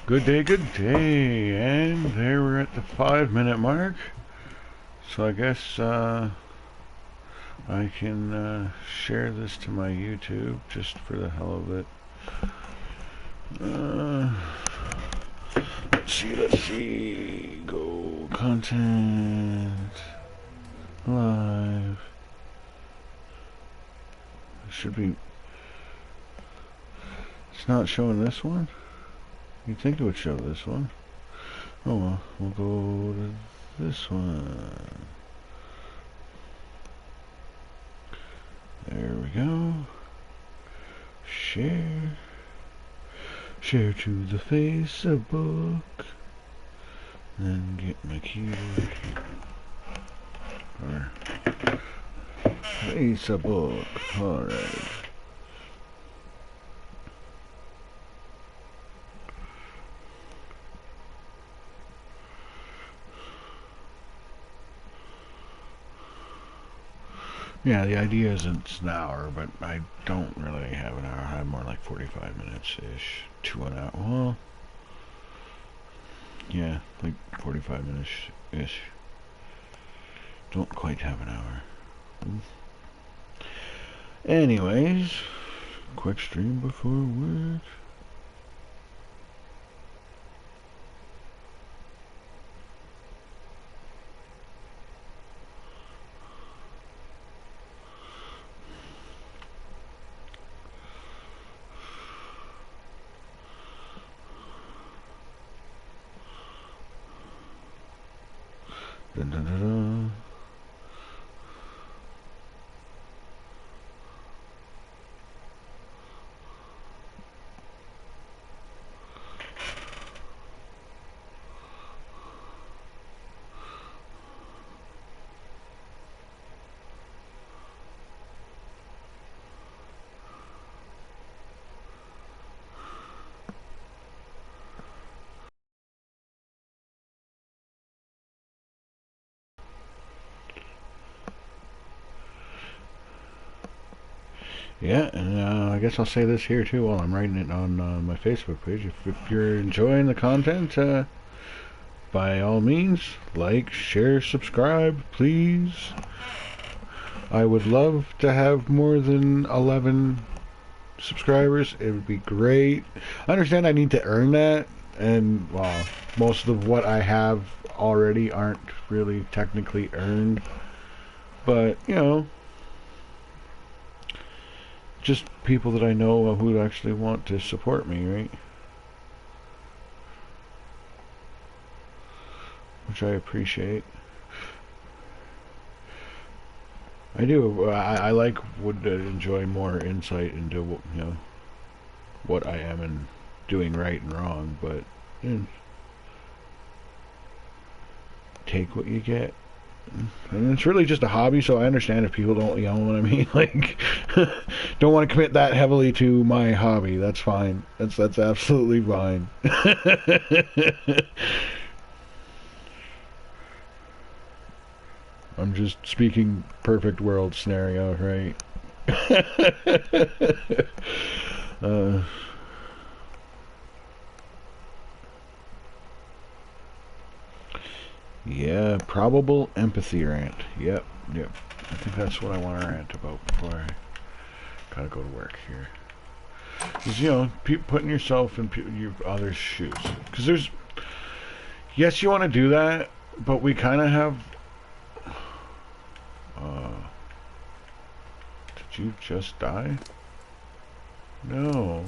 Good day, and there we're at the 5-minute mark. So I guess I can share this to my YouTube just for the hell of it. Let's see, go content, live. Should be. It's not showing this one. You'd think it would show this one. Oh well, we'll go to this one. There we go. Share. Share to the Facebook. Then get my keyboard here. Or Facebook. Alright. Yeah, the idea is it's an hour, but I don't really have an hour. I have more like 45 minutes-ish to an hour. Well, yeah, like 45 minutes-ish. Don't quite have an hour. Anyways, quick stream before work. Dun, dun, dun, dun. Yeah, and I guess I'll say this here too while I'm writing it on my Facebook page. If you're enjoying the content, by all means, like, share, subscribe, please. I would love to have more than 11 subscribers. It would be great. I understand I need to earn that, and well, most of what I have already aren't really technically earned. But, you know, just people that I know who actually want to support me, right? Which I appreciate. I do. I would enjoy more insight into what I am and doing right and wrong, but take what you get. And it's really just a hobby, so I understand if people don't, you know what I mean? Like, don't want to commit that heavily to my hobby. That's fine. That's absolutely fine. I'm just speaking perfect world scenario, right? Yeah, probable empathy rant. Yep. I think that's what I want to rant about before I gotta go to work here. Because, putting yourself in your other's shoes. Because yes, you want to do that, but we kind of have... did you just die? No.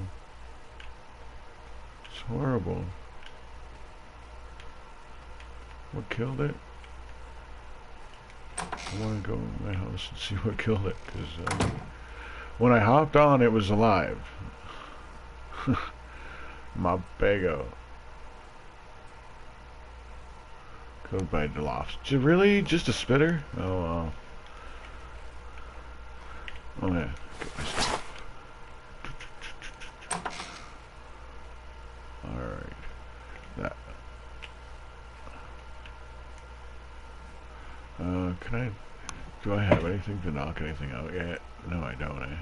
It's horrible. What killed it? I want to go in my house and see what killed it, because when I hopped on, it was alive. My bago. Killed by the loft. Really? Just a spitter? Oh, wow. Oh, yeah. Get my stuff. Alright. That. Do I have anything to knock anything out yet? No, I don't,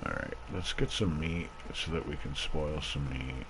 Alright, let's get some meat so that we can spoil some meat.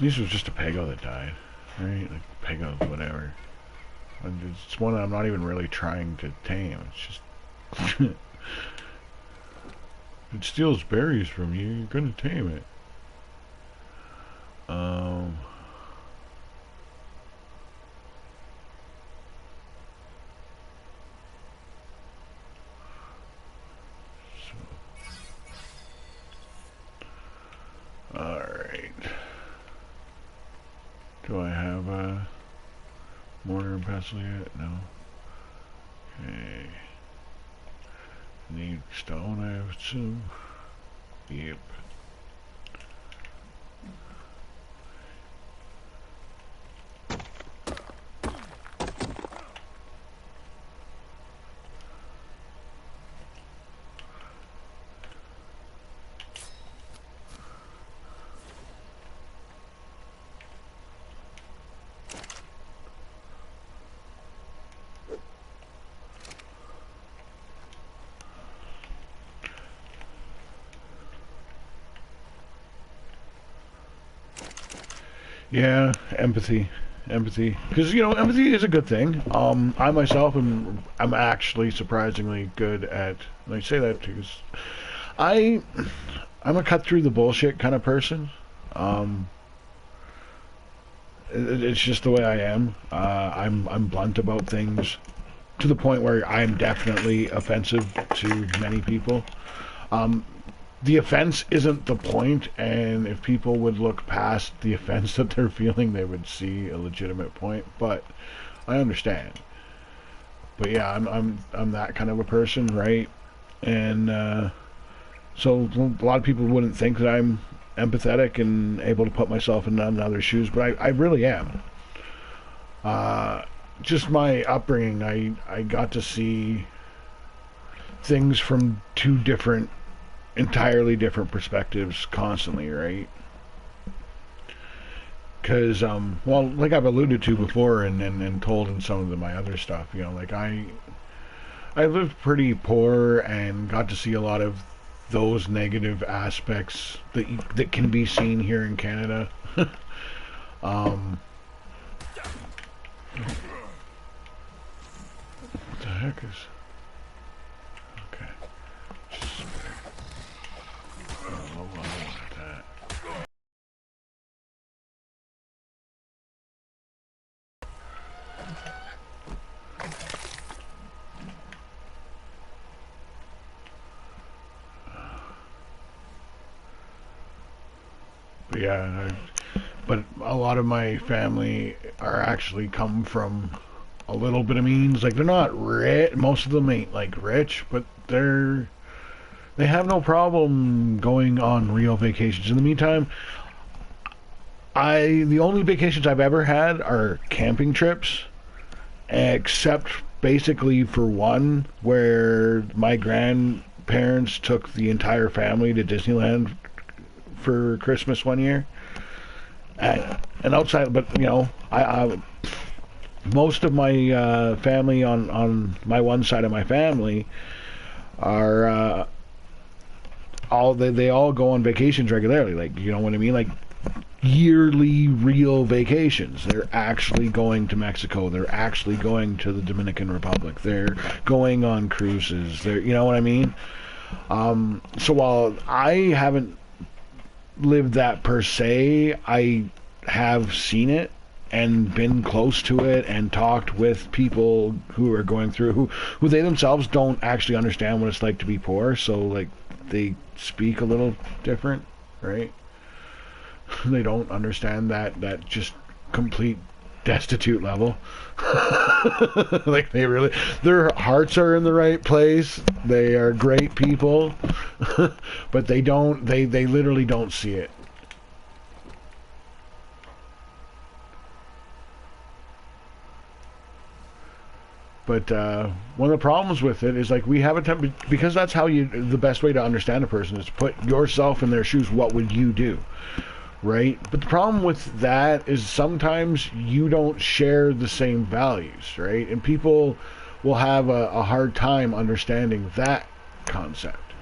This was just a pego that died, right? Like pego, whatever. And it's one that I'm not even really trying to tame. It's just it steals berries from you. You're gonna tame it. Alright. Do I have a mortar and pestle yet? No. Okay. Need stone, I have some. Yep. Yeah, empathy. Empathy. Because, you know, empathy is a good thing. I myself I'm actually surprisingly good at, and I say that because I'm a cut through the bullshit kind of person. It's just the way I am. I'm blunt about things to the point where I'm definitely offensive to many people. The offense isn't the point, and if people would look past the offense that they're feeling, they would see a legitimate point. But I understand. But yeah, I'm that kind of a person, right? And so a lot of people wouldn't think that I'm empathetic and able to put myself in other shoes, but I really am. Just my upbringing, I got to see things from two different, entirely different perspectives constantly, right? Because, well, like I've alluded to before and told in some of my other stuff, you know, like I lived pretty poor and got to see a lot of those negative aspects that can be seen here in Canada. um, what the heck is... Okay. Just low level at that. But yeah, but a lot of my family are actually come from a little bit of means. Like they're not rich. Most of them ain't like rich, but they have no problem going on real vacations. In the meantime, the only vacations I've ever had are camping trips, except basically for one where my grandparents took the entire family to Disneyland for Christmas one year. And outside, but you know, I most of my family on my one side of my family are all they all go on vacations regularly. Like, you know what I mean? Like yearly real vacations. They're actually going to Mexico. They're actually going to the Dominican Republic. They're going on cruises. They're, you know what I mean? So while I haven't lived that per se, I have seen it and been close to it and talked with people who are going through who they themselves don't actually understand what it's like to be poor, so like they speak a little different, right? They don't understand that just complete destitute level. Like they really, their hearts are in the right place, they are great people, but they literally don't see it. But one of the problems with it is like we have a because that's how the best way to understand a person is to put yourself in their shoes. What would you do? Right? But the problem with that is sometimes you don't share the same values, right? And people will have a hard time understanding that concept.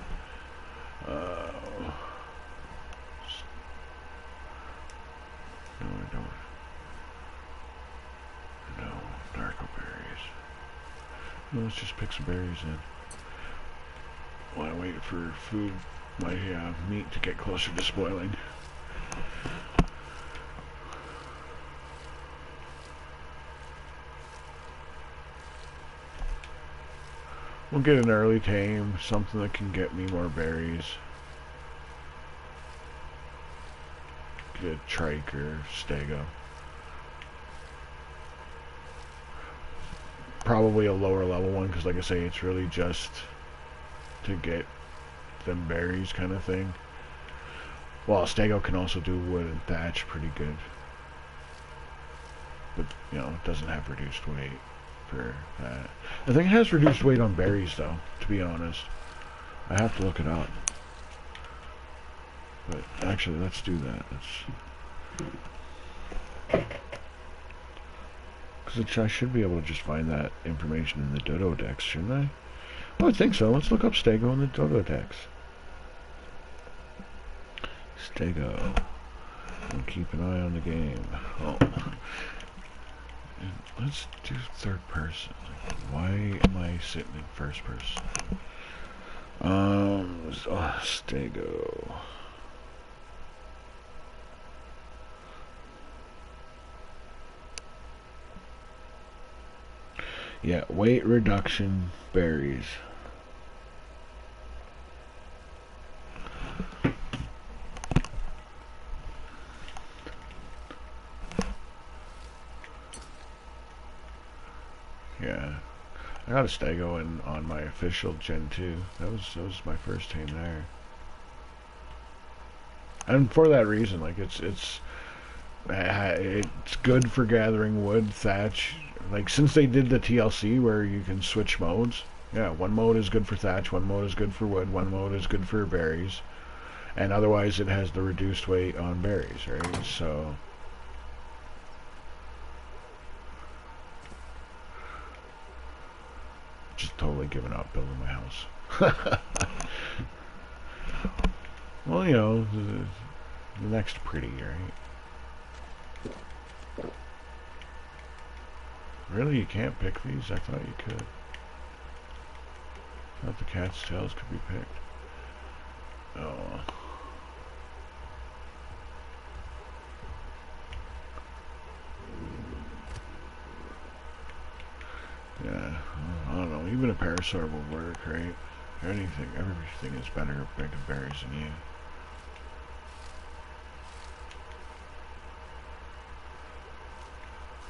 Let's just pick some berries in. While I wait for food, my meat to get closer to spoiling. We'll get an early tame, something that can get me more berries. Get a trike or stego. Probably a lower level one, because like I say, it's really just to get them berries kind of thing. Well, stego can also do wood and thatch pretty good. But, you know, it doesn't have reduced weight for that. I think it has reduced weight on berries, though, to be honest. I have to look it up. But, actually, let's do that. Because I should be able to just find that information in the Dodo Dex, shouldn't I? I would think so. Let's look up stego in the Dodo Dex. Stego. I'll keep an eye on the game. Oh. Let's do third person. Why am I sitting in first person? Stego. Yeah, weight reduction berries. Yeah, I got a stego on my official Gen 2. That was my first tame there. And for that reason, like it's good for gathering wood, thatch. Like since they did the TLC where you can switch modes, yeah, one mode is good for thatch, one mode is good for wood, one mode is good for berries, and otherwise it has the reduced weight on berries, right? So just totally giving up building my house. Well, you know, the next pretty, right? Really, you can't pick these? I thought you could. I thought the cat's tails could be picked. Oh. Yeah, I don't know. Even a parasaur will work, right? Everything is better at picking berries than you.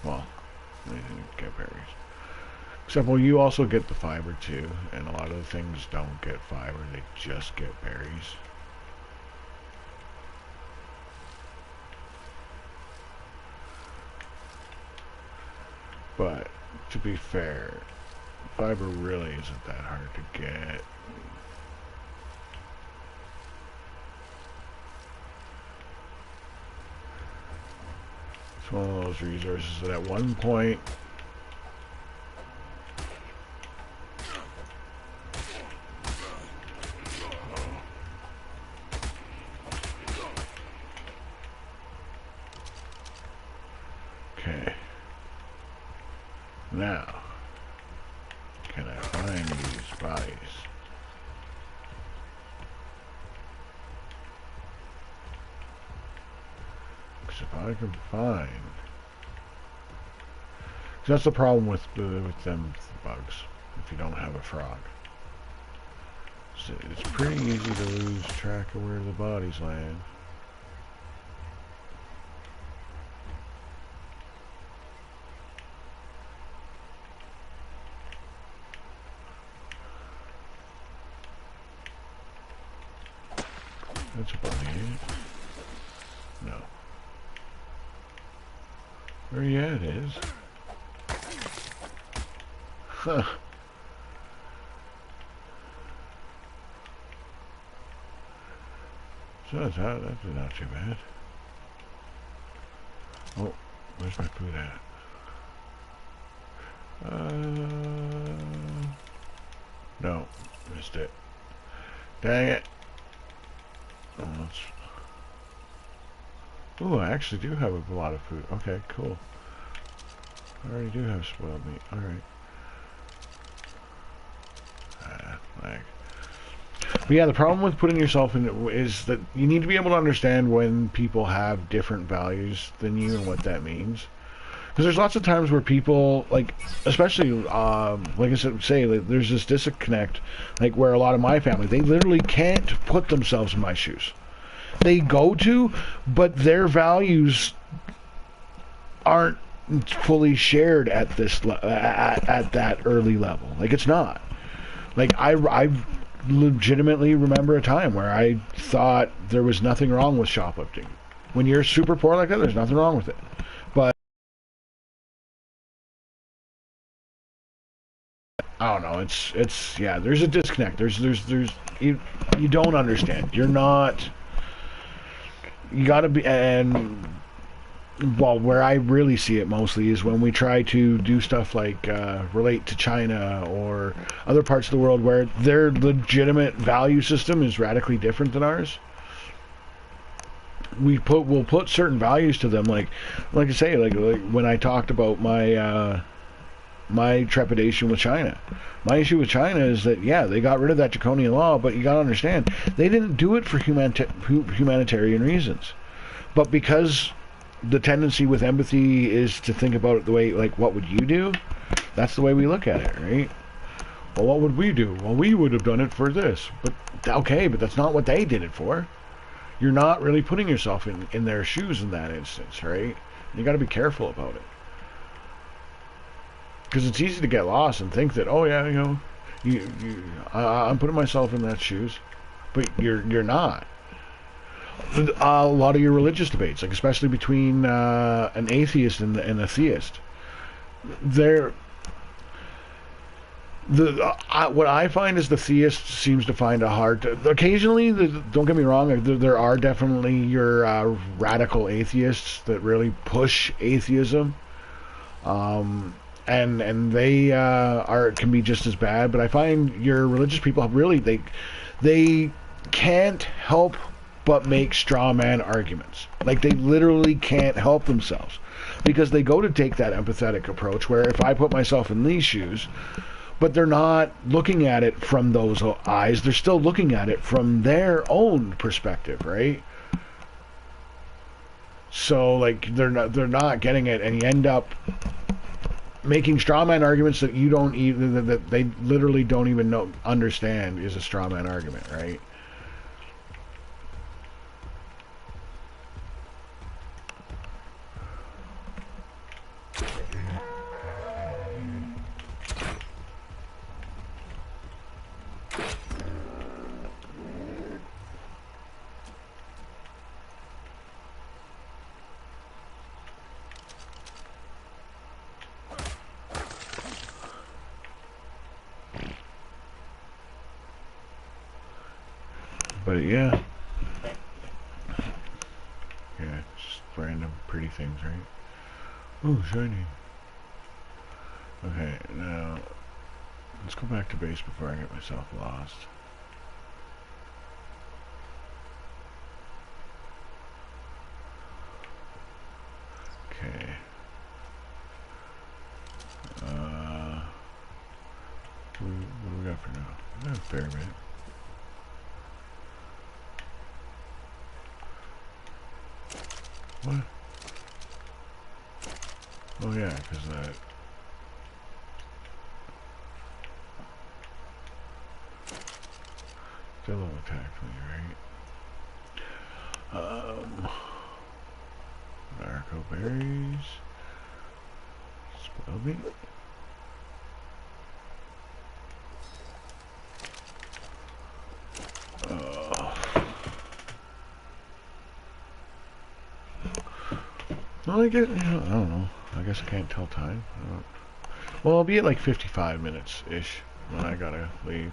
Well, anything to get berries. Except, well, you also get the fiber too, and a lot of the things don't get fiber, they just get berries. But, to be fair, fiber really isn't that hard to get. It's one of those resources that at one point okay. Now, can I find these bodies? Because if I can find... That's the problem with them bugs, if you don't have a frog. So it's pretty easy to lose track of where the bodies land. That's a bunny, ain't it? No. Where you at, is? Huh. So that's not too bad. Oh, where's my food at? No, missed it. Dang it. Oh, ooh, I actually do have a lot of food. Okay, cool. I already do have spoiled meat. Alright. But yeah, the problem with putting yourself in it is that you need to be able to understand when people have different values than you and what that means. Because there's lots of times where people, like, especially, like I said, say, like, there's this disconnect, like, where a lot of my family, they literally can't put themselves in my shoes. They go to, but their values aren't fully shared at this at that early level. Like, it's not. Like, I legitimately remember a time where I thought there was nothing wrong with shoplifting. When you're super poor like that, there's nothing wrong with it. But I don't know. It's yeah. There's a disconnect. There's you don't understand. You're not. You gotta be. And well, where I really see it mostly is when we try to do stuff like relate to China or other parts of the world where their legitimate value system is radically different than ours. We'll put certain values to them, like I say, like when I talked about my trepidation with China. My issue with China is that, yeah, they got rid of that draconian law, but you got to understand, they didn't do it for humanitarian reasons. But because the tendency with empathy is to think about it the way, like, what would you do? That's the way we look at it, right? Well, what would we do? Well, we would have done it for this. But, okay, but that's not what they did it for. You're not really putting yourself in their shoes in that instance, right? You got to be careful about it. Because it's easy to get lost and think that, oh yeah, I'm putting myself in that shoes, but you're not. A lot of your religious debates, like especially between an atheist and a theist, what I find is the theist seems to find a hard. Occasionally, don't get me wrong, there are definitely your radical atheists that really push atheism. And they can be just as bad. But I find your religious people really they can't help but make straw man arguments. Like they literally can't help themselves because they go to take that empathetic approach where if I put myself in these shoes, but they're not looking at it from those eyes. They're still looking at it from their own perspective, right? So like they're not getting it, and you end up making straw man arguments that you don't even that they literally don't even understand is a straw man argument, right? But yeah, just random pretty things, right? Oh, shiny. Okay, now let's go back to base before I get myself lost. Okay. What do we got for now? We got a fair bit. What? Oh yeah, because that. Still will attack me, right? Narco berries. Spell me. Well, I guess, I don't know. I guess I can't tell time. Well, I'll be at like 55 minutes-ish when I gotta leave.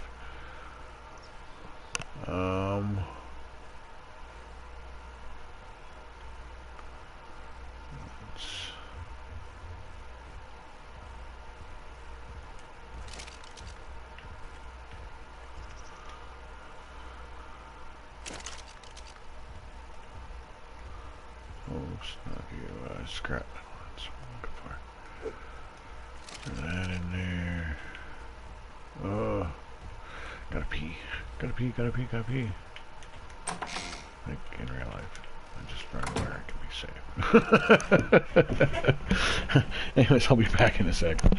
Not you, scrap. That's what I'm looking for. Put that in there. Oh, gotta pee. Gotta pee, gotta pee, gotta pee. Like in real life. I just run where I can be safe. Anyways, I'll be back in a second.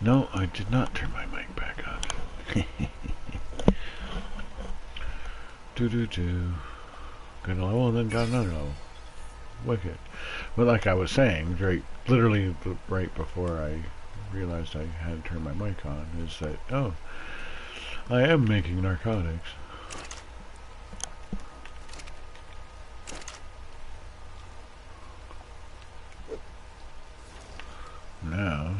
No, I did not turn my mic back on. Do. Got a level and then got another level. Wicked. But like I was saying, literally right before I realized I had to turn my mic on, is that, oh, I am making narcotics. Now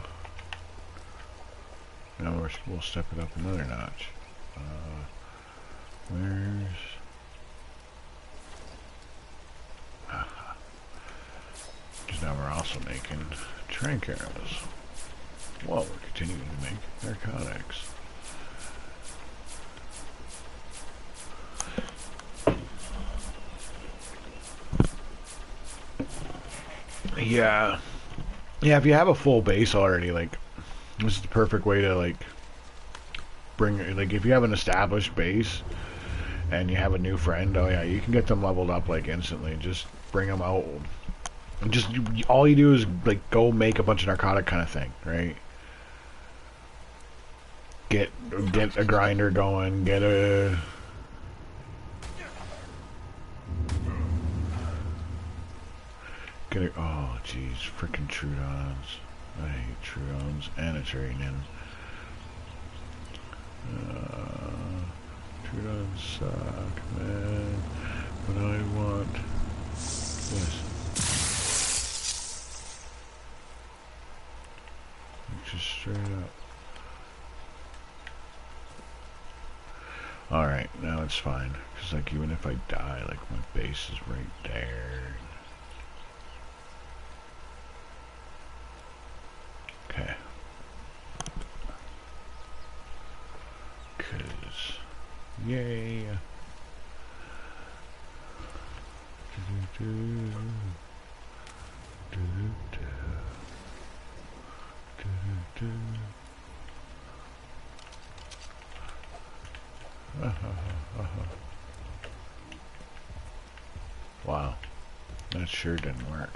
we'll step it up another notch. Where's... Because now we're also making trank arrows. Well, we're continuing to make narcotics. Yeah, if you have a full base already, like, this is the perfect way to, like, bring, like, if you have an established base and you have a new friend, oh yeah, you can get them leveled up, like, instantly. Just bring them out. Just, all you do is, like, go make a bunch of narcotic kind of thing, right? Get a grinder going, get a... oh, jeez, frickin' Trudons. I hate Trudons, and it's raining. Trudons suck, man. But I want this. Just straight up. Alright, now it's fine. Because, like, even if I die, like, my base is right there. Okay. Cause, yay. Wow, that sure didn't work.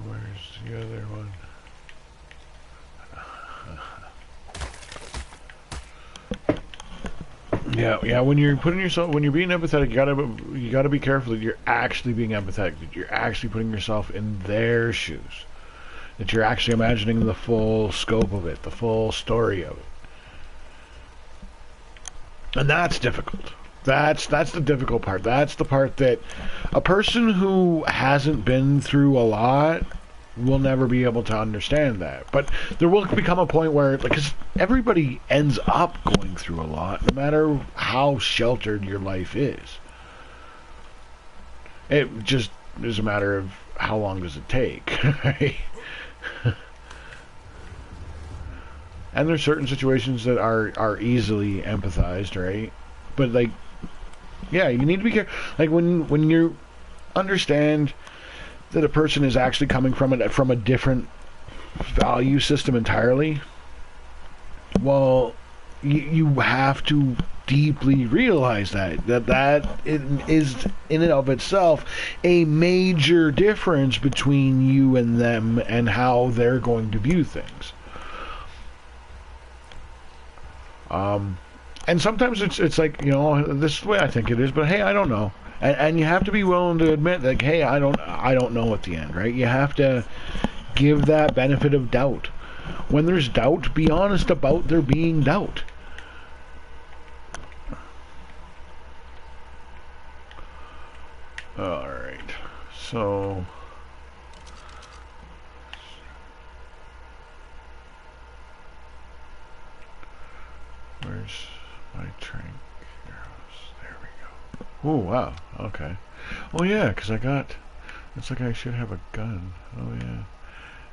Where's the other one? Yeah. When you're putting yourself, when you're being empathetic, you gotta be careful that you're actually being empathetic. That you're actually putting yourself in their shoes. That you're actually imagining the full scope of it, the full story of it. And that's difficult. That's the difficult part. That's the part that a person who hasn't been through a lot will never be able to understand that. But there will become a point where, like, 'cause everybody ends up going through a lot, no matter how sheltered your life is. It just is a matter of how long does it take, right? And there's certain situations that are easily empathized, right? But, like, yeah, you need to be careful. Like, when you understand that a person is actually coming from a different value system entirely, well, you have to deeply realize that it is in and of itself a major difference between you and them and how they're going to view things. And sometimes it's like, you know, this is the way I think it is, but hey, I don't know. And you have to be willing to admit that, hey, I don't know at the end, right? You have to give that benefit of doubt. When there's doubt, be honest about there being doubt. Alright, so where's my trank arrows? There we go. Oh, wow, okay. Oh yeah, because it's like I should have a gun. Oh yeah.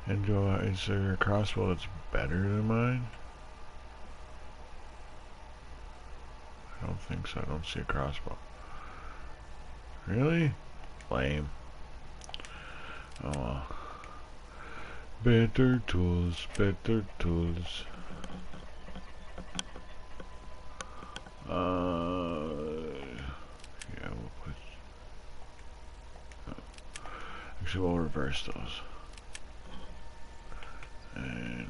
And is there a crossbow that's better than mine? I don't think so. I don't see a crossbow. Really? Lame. Oh well. Better tools, better tools. Yeah, we'll put... Oh. Actually, we'll reverse those. And...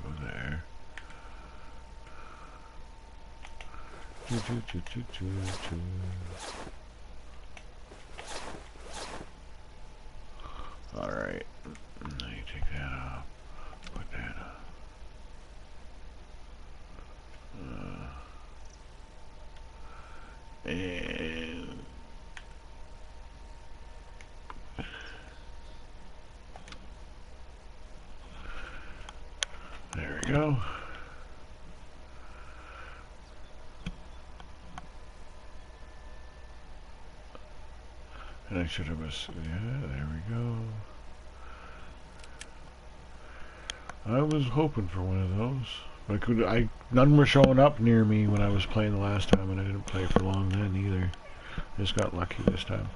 go there. Alright. Now you take that off. Put that on. And there we go. And I should have yeah, there we go. I was hoping for one of those. None were showing up near me when I was playing the last time, and I didn't play for long then either. I just got lucky this time.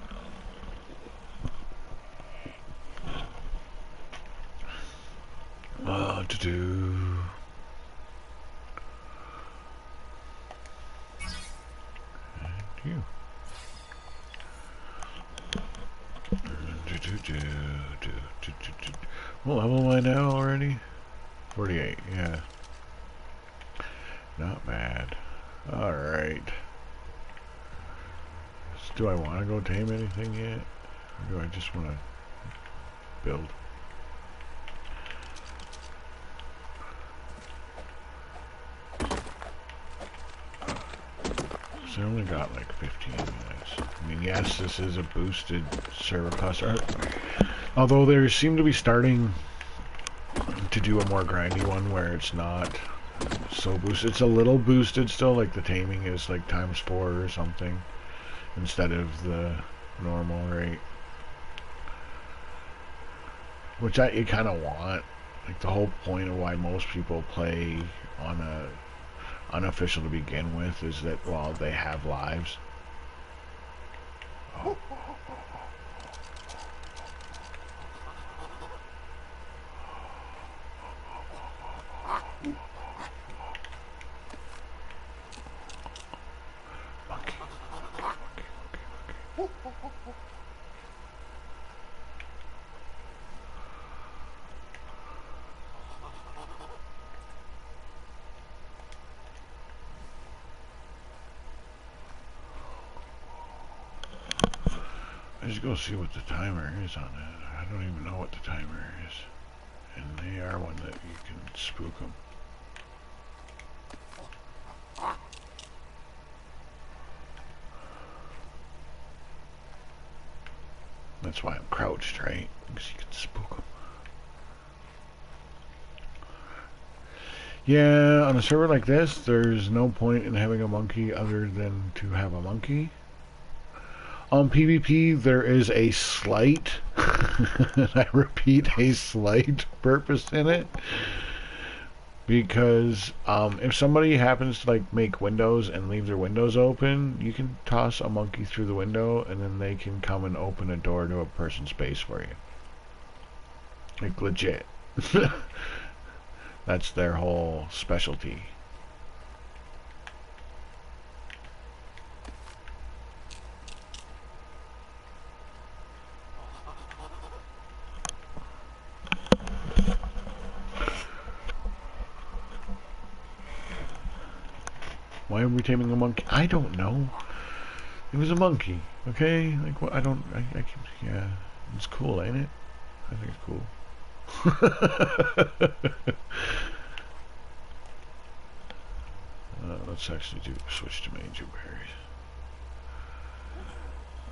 To do. And you. What level am I now already? 48, yeah. Not bad. Alright. Do I want to go tame anything yet? Or do I just want to build? So I only got like 15 minutes. I mean, yes, this is a boosted server cluster. Although they seem to be starting to do a more grindy one where it's not so boosted. It's a little boosted still, like the taming is like ×4 or something instead of the normal rate. Which you kind of want. Like the whole point of why most people play on a unofficial to begin with is that, well, they have lives. Oh. Monkey. I just go see what the timer is on that. I don't even know what the timer is. And they are one that you can spook them. That's why I'm crouched, right? Because you can spook them. Yeah, on a server like this, there's no point in having a monkey other than to have a monkey. On PvP, there is a slight, I repeat, a slight purpose in it. Because if somebody happens to like make windows and leave their windows open, you can toss a monkey through the window and then they can come and open a door to a person's space for you. Like legit. That's their whole specialty. Why are we taming a monkey? I don't know. It was a monkey, okay? Like, what? I keep, yeah. It's cool, ain't it? I think it's cool. Let's actually switch to major berries.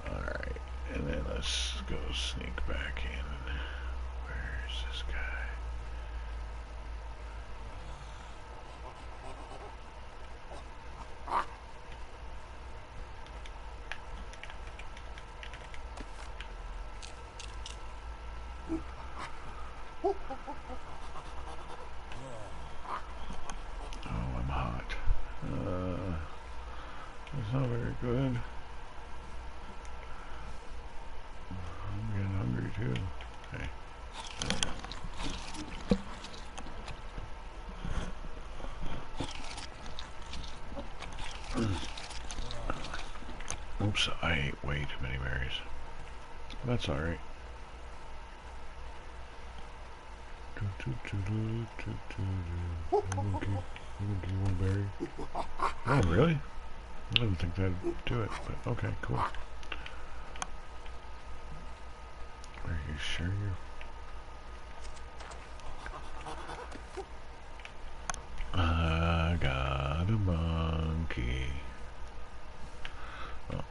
Alright, and then let's go sneak back in. Where's this guy? Oh, I'm hot. That's not very good. I'm getting hungry too. Okay. Oops, I ate way too many berries. That's alright. Monkey, one berry. Oh, really? I didn't think that'd do it, but okay, cool. Are you sure you're... I got a monkey. Oh,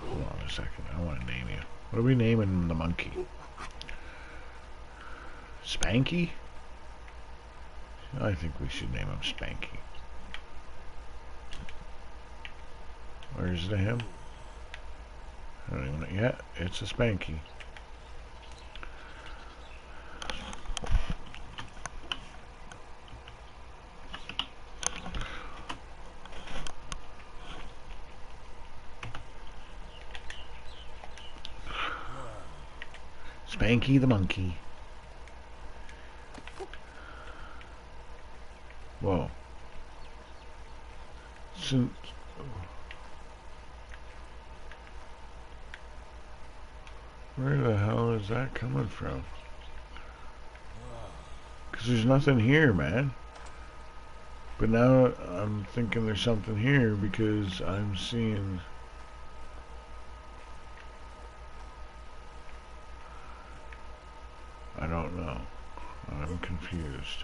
hold on a second. I want to name you. What are we naming the monkey? Spanky? I think we should name him Spanky. Or is it him? I don't even know. Yeah, it's a Spanky. Spanky the monkey. Whoa. Where the hell is that coming from? Because there's nothing here, man. But now I'm thinking there's something here because I'm seeing... I don't know. I'm confused.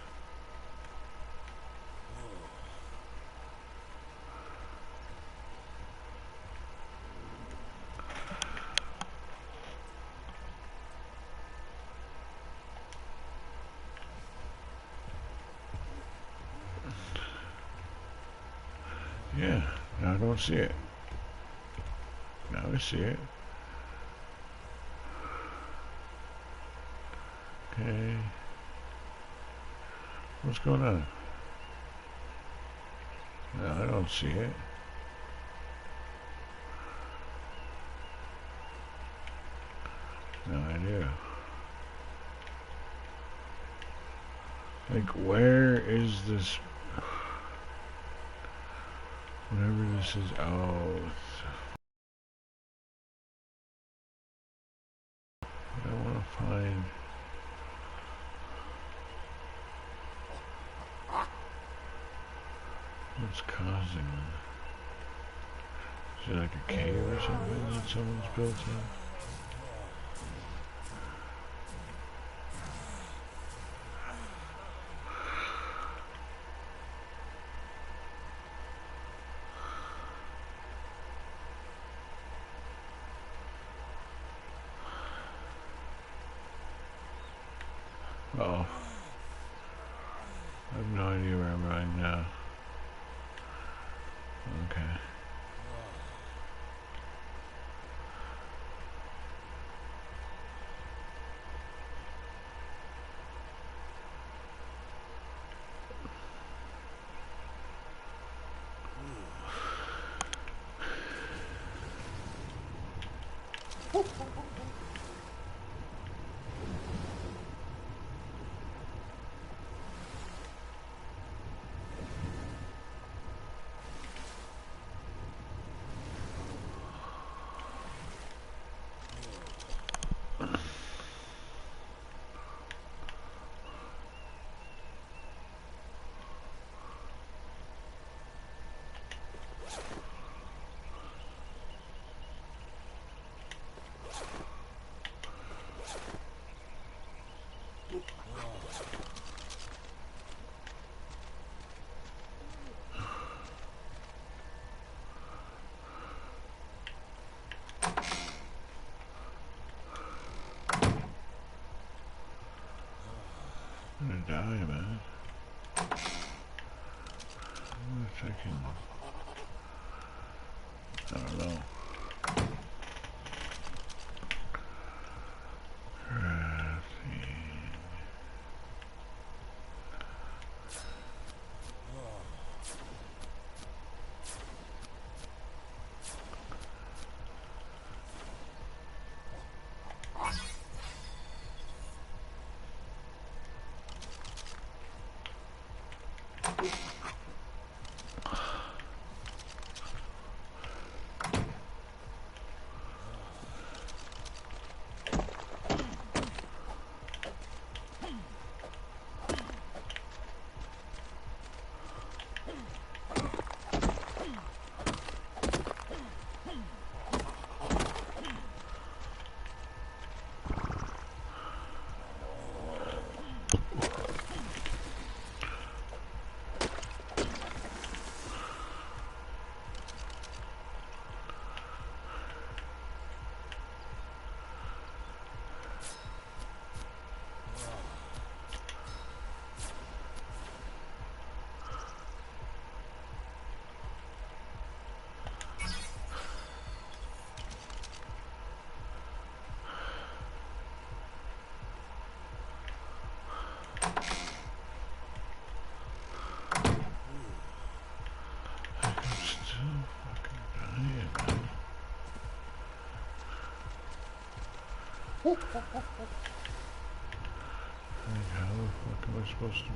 Yeah, now I don't see it. Now I see it. Okay. What's going on? No, I don't see it. No idea. Like, where is this? Whatever this is. Oh. I want to find. What's causing it? Is it like a cave or something that someone's built in? Uh-oh. I have no idea where I'm going now. Okay. I'm gonna die, man. If I can... I don't know. Like, how the fuck am I supposed to...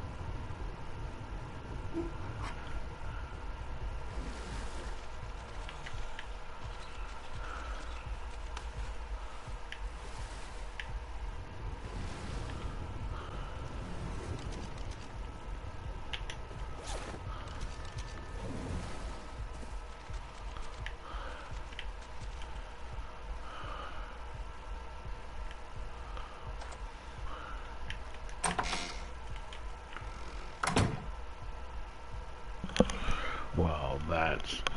Well,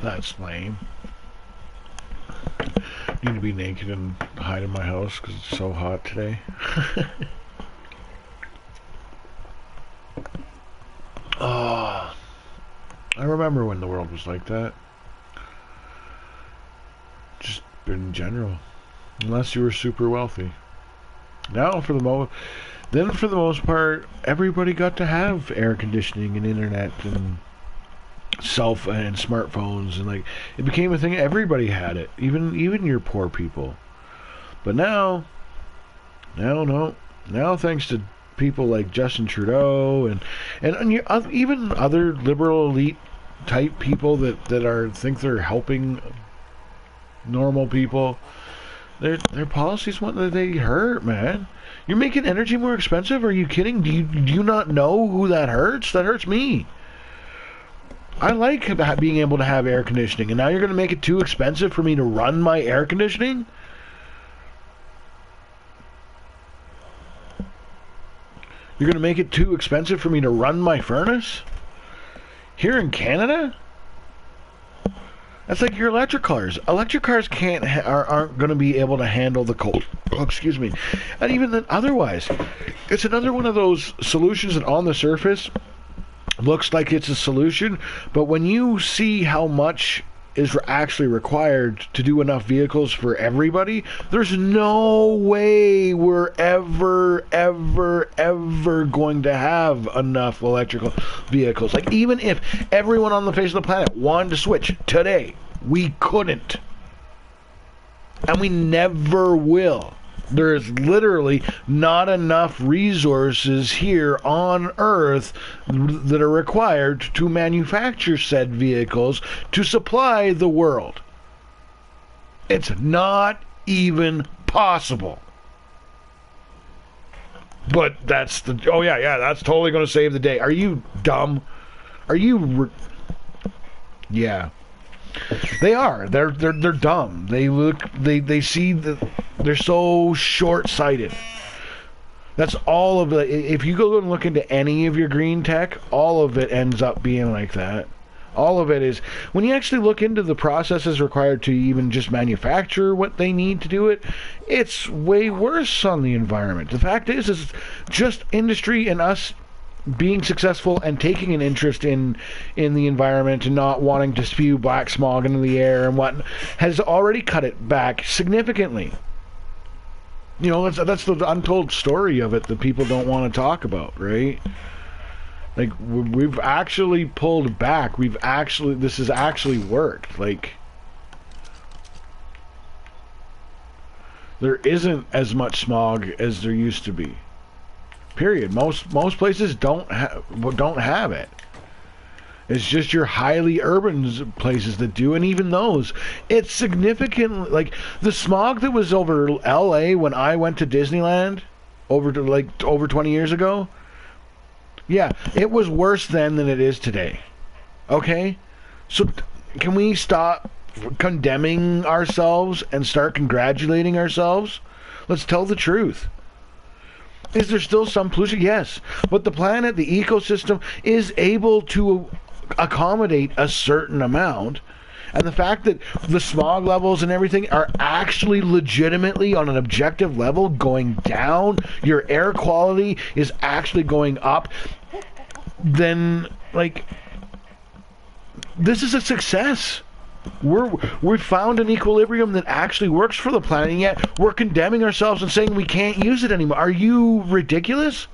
that's lame. Need to be naked and hide in my house because it's so hot today. Oh, I remember when the world was like that. Just in general, unless you were super wealthy. Now, for the most part, everybody got to have air conditioning and internet and and smartphones, and like it became a thing. Everybody had it, even your poor people. But now no, now thanks to people like Justin Trudeau and even other liberal elite type people that think they're helping normal people, their policies they hurt, man. You're making energy more expensive? Are you kidding? Do you not know who that hurts? That hurts me. I like being able to have air conditioning, and now you're going to make it too expensive for me to run my air conditioning? You're going to make it too expensive for me to run my furnace? Here in Canada? That's like your electric cars. Electric cars aren't going to be able to handle the cold. Oh, excuse me. And even then, otherwise, it's another one of those solutions that on the surface looks like it's a solution, but when you see how much is actually required to do enough vehicles for everybody, there's no way we're ever going to have enough electrical vehicles. Like, even if everyone on the face of the planet wanted to switch today, we couldn't. And we never will. There's literally not enough resources here on Earth that are required to manufacture said vehicles to supply the world. It's not even possible. But that's the... Oh, yeah, that's totally going to save the day. Are you dumb? Are you... Yeah. They are. They're dumb. They see the... They're so short-sighted. That's all of it. If you go and look into any of your green tech, all of it ends up being like that. All of it is... When you actually look into the processes required to even just manufacture what they need to do it, it's way worse on the environment. The fact is just industry and us being successful and taking an interest in the environment and not wanting to spew black smog into the air and what has already cut it back significantly. You know, that's the untold story of it that people don't want to talk about, right? Like, we've actually pulled back. This has actually worked. Like, there isn't as much smog as there used to be. Period. Most places don't have it. It's just your highly urban places that do, and even those, it's significant. Like, the smog that was over LA when I went to Disneyland over 20 years ago, yeah, it was worse then than it is today. Okay? So can we stop condemning ourselves and start congratulating ourselves? Let's tell the truth. Is there still some pollution? Yes. But the planet, the ecosystem, is able to accommodate a certain amount. And the fact that the smog levels and everything are actually legitimately on an objective level going down, your air quality is actually going up, then, like, this is a success. We've found an equilibrium that actually works for the planet, and yet we're condemning ourselves and saying we can't use it anymore. Are you ridiculous?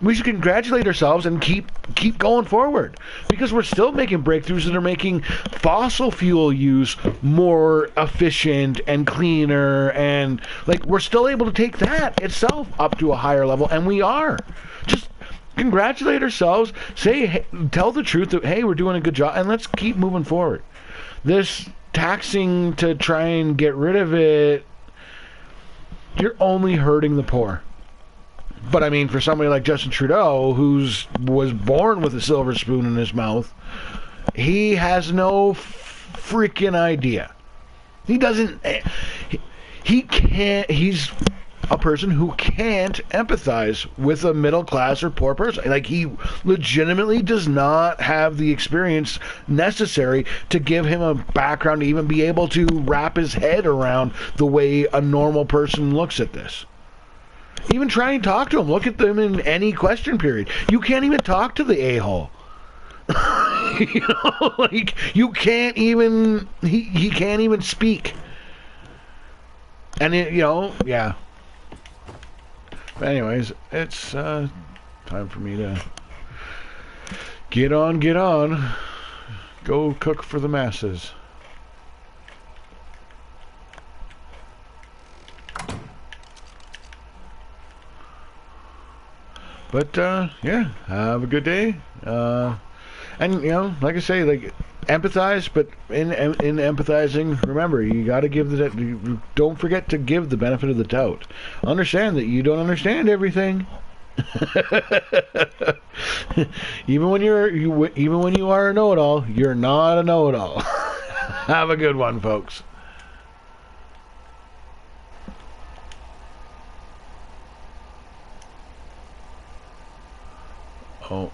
We should congratulate ourselves and keep going forward, because we're still making breakthroughs that are making fossil fuel use more efficient and cleaner, and, like, we're still able to take that itself up to a higher level, and we are. Just congratulate ourselves, hey, tell the truth that, hey, we're doing a good job, and let's keep moving forward. This taxing to try and get rid of it, you're only hurting the poor. But I mean, for somebody like Justin Trudeau, was born with a silver spoon in his mouth, he has no freaking idea. He doesn't... He can't... He's a person who can't empathize with a middle class or poor person. Like, he legitimately does not have the experience necessary to give him a background to even be able to wrap his head around the way a normal person looks at this. Even try and talk to him. Look at them in any question period. You can't even talk to the a-hole. You know, like, you can't even... He can't even speak. And, yeah. But anyways, it's time for me to get on. Go cook for the masses. But, yeah, have a good day. And, like I say, like, empathize, but in empathizing, remember, you got to don't forget to give the benefit of the doubt. Understand that you don't understand everything. Even when you are a know-it-all, you're not a know-it-all. Have a good one, folks. Oh.